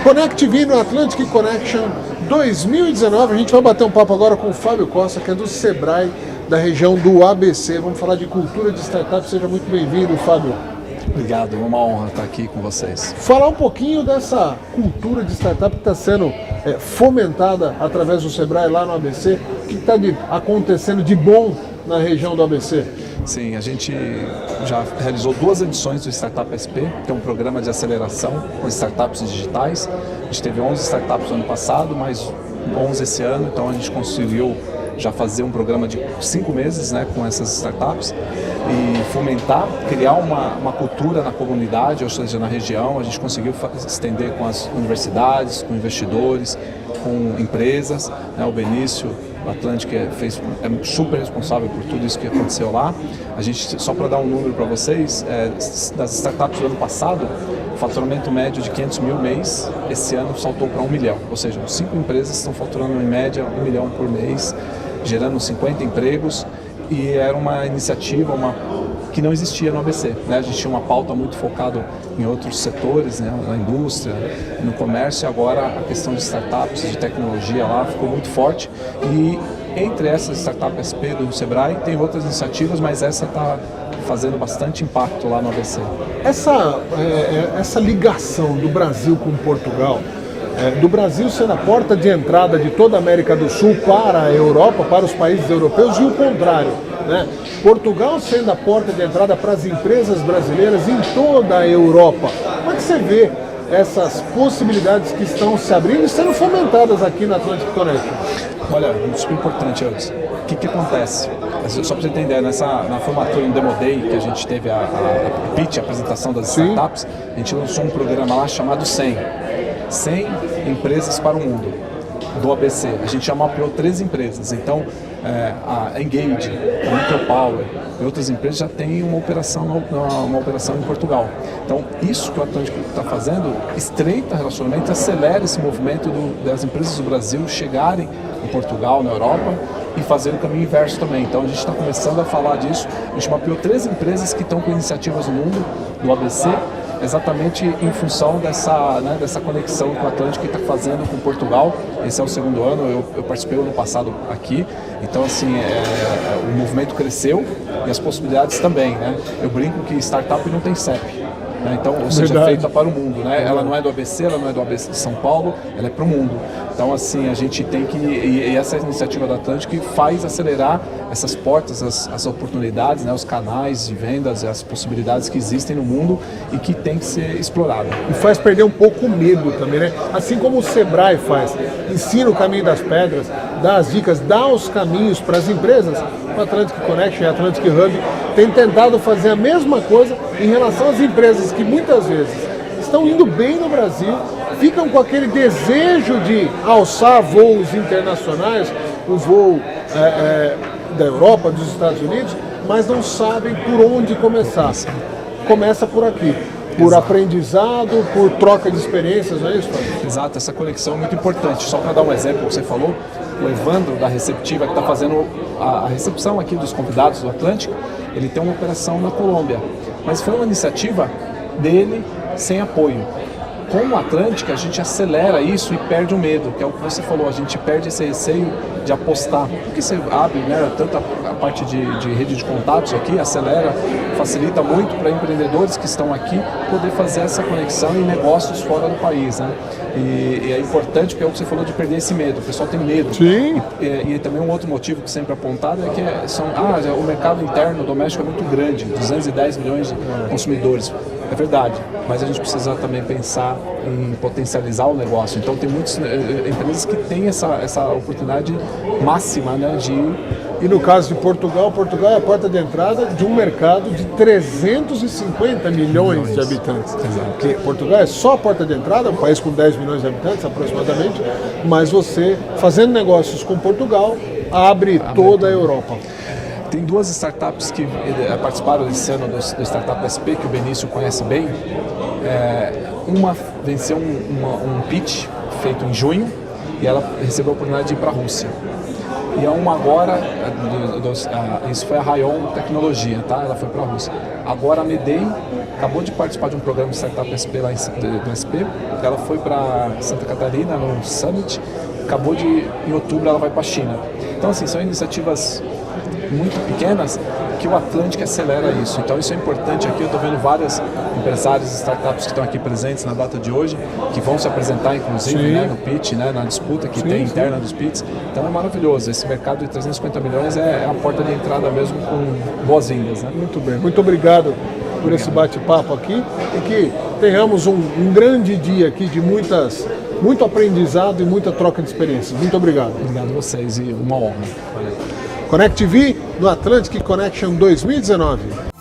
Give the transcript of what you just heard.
Connect V no Atlantic Connection 2019. A gente vai bater um papo agora com o Fábio Costa, que é do Sebrae, da região do ABC. Vamos falar de cultura de startup. Seja muito bem-vindo, Fábio. Obrigado, é uma honra estar aqui com vocês. Falar um pouquinho dessa cultura de startup que está sendo fomentada através do Sebrae lá no ABC. O que está acontecendo de bom na região do ABC? Sim, a gente já realizou 2 edições do Startup SP, que é um programa de aceleração com startups digitais. A gente teve 11 startups no ano passado, mais 11 esse ano, então a gente conseguiu já fazer um programa de 5 meses, né, com essas startups e fomentar, criar uma cultura na comunidade, ou seja, na região. A gente conseguiu estender com as universidades, com investidores, com empresas, né, o Benício Atlantic é super responsável por tudo isso que aconteceu lá. A gente, só para dar um número para vocês, das startups do ano passado, o faturamento médio de 500 mil mês, esse ano saltou para 1 milhão. Ou seja, 5 empresas estão faturando em média 1 milhão por mês, gerando 50 empregos, e era uma iniciativa que não existia no ABC, né? A gente tinha uma pauta muito focada em outros setores, né? Na indústria, no comércio, e agora a questão de startups, de tecnologia lá ficou muito forte. E entre essas startups SP do Sebrae tem outras iniciativas, mas essa está fazendo bastante impacto lá no ABC. Essa ligação do Brasil com Portugal, do Brasil sendo a porta de entrada de toda a América do Sul para a Europa, para os países europeus, e o contrário, né? Portugal sendo a porta de entrada para as empresas brasileiras em toda a Europa. Como é que você vê essas possibilidades que estão se abrindo e sendo fomentadas aqui na Atlantic Connection? Olha, super importante antes. O que acontece? Só para você entender, na formatura em Demo Day, que a gente teve a pitch, a apresentação das startups, a gente lançou um programa lá chamado 100 empresas para o mundo, do ABC. A gente já mapeou 13 empresas, então a Engage, a Micropower e outras empresas já têm uma operação em Portugal. Então, isso que o Atlântico está fazendo estreita relacionamento, acelera esse movimento das empresas do Brasil chegarem em Portugal, na Europa, e fazer o caminho inverso também. Então, a gente está começando a falar disso. A gente mapeou 13 empresas que estão com iniciativas no mundo, do ABC, exatamente em função dessa conexão que o Atlântico está fazendo com Portugal. Esse é o 2º ano, eu participei ano passado aqui, então assim, o movimento cresceu e as possibilidades também, né? Eu brinco que startup não tem CEP. Então, ou seja, é feita para o mundo, né? Ela não é do ABC, ela não é do ABC de São Paulo, ela é para o mundo. Então, assim, a gente tem que... E essa iniciativa da Atlantic faz acelerar essas portas, as oportunidades, né? Os canais de vendas, as possibilidades que existem no mundo e que tem que ser explorada. E faz perder um pouco o medo também, né? Assim como o Sebrae faz, ensina o caminho das pedras, dá as dicas, dá os caminhos para as empresas. O Atlantic Connection e a Atlantic Hub tem tentado fazer a mesma coisa em relação às empresas que muitas vezes estão indo bem no Brasil, ficam com aquele desejo de alçar voos internacionais, o voo da Europa, dos Estados Unidos, mas não sabem por onde começar. Começa por aqui, por aprendizado, por troca de experiências, não é isso, Fábio? Exato, essa conexão é muito importante. Só para dar um exemplo, você falou, o Evandro da Receptiva, que está fazendo a recepção aqui dos convidados do Atlântico, ele tem uma operação na Colômbia, mas foi uma iniciativa dele sem apoio. Com o Atlântico, a gente acelera isso e perde o medo, que é o que você falou, a gente perde esse receio de apostar. Porque você abre, né, tanto a parte de rede de contatos aqui, acelera, facilita muito para empreendedores que estão aqui poder fazer essa conexão em negócios fora do país, né? E é importante, porque é o que você falou de perder esse medo, o pessoal tem medo. Sim. E também um outro motivo que sempre é apontado é que o mercado interno doméstico é muito grande, 210 milhões de consumidores. É verdade, mas a gente precisa também pensar em potencializar o negócio. Então tem muitas empresas que têm essa oportunidade máxima, né, de... E no caso de Portugal, Portugal é a porta de entrada de um mercado de 350 milhões de habitantes. Porque Portugal é só a porta de entrada, um país com 10 milhões de habitantes aproximadamente, mas você, fazendo negócios com Portugal, abre toda a Europa. Tem 2 startups que participaram desse ano do Startup SP, que o Benício conhece bem. Uma venceu um pitch feito em junho e ela recebeu a oportunidade de ir para a Rússia. e a uma agora, isso foi a Rayon Tecnologia, tá? Ela foi para a Rússia. Agora a Medei acabou de participar de um programa de Startup SP lá do SP, ela foi para Santa Catarina no Summit, em outubro ela vai para a China. Então assim, são iniciativas muito pequenas que o Atlantic acelera isso. Então isso é importante aqui, eu estou vendo vários empresários e startups que estão aqui presentes na data de hoje, que vão se apresentar inclusive, né, no pitch, né, na disputa que tem interna dos pitches. Então é maravilhoso, esse mercado de 350 milhões é a porta de entrada mesmo com boas-vindas. Né? Muito bem, muito obrigado por esse bate-papo aqui e que tenhamos um grande dia aqui de muito aprendizado e muita troca de experiências. Muito obrigado. Obrigado a vocês e uma honra. Connect TV no Atlantic Connection 2019.